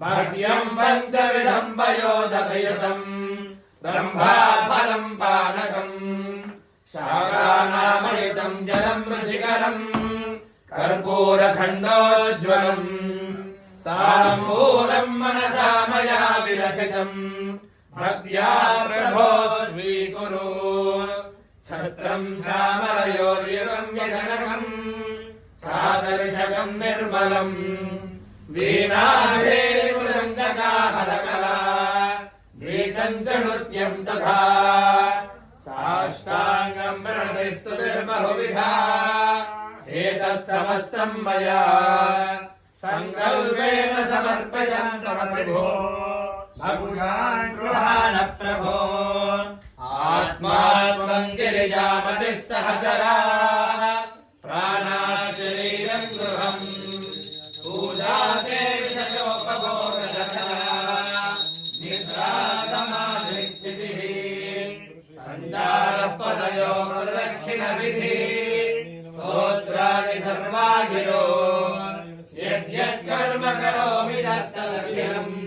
भाष्यं पञ्चविधं पयोदभयतम् ब्रह्माफलं पानकम् शाकानामयितं जलं रुचिकरम् कर्पूरखण्डोज्ज्वलम् ताम्बूलं मनसा मया विरचितम् भक्त्या प्रभो स्वीकुरु छत्रं चामरयोर्युगं व्यजनकम् चादर्शकं निर्मलम् वीणावेणुरङ्गकाहलकला गीतं च नृत्यं तथा साष्टाङ्गं प्रणतिस्तुतिर्बहुविधा एतत् समस्तं मया सङ्कल्पेन समर्पयामि तव प्रभो भगुषान् गृहाण प्रभो आत्मात्मं गिरिजामतिः सहचरा प्राणाशरीरं गृहम् पूजा देवी निद्रासमाधिस्थितिः सञ्चारः पदयो प्रदक्षिणविधिः स्तोत्राणि सर्वा गिरो यद्यत् कर्म करोमि तत्तदखिलम्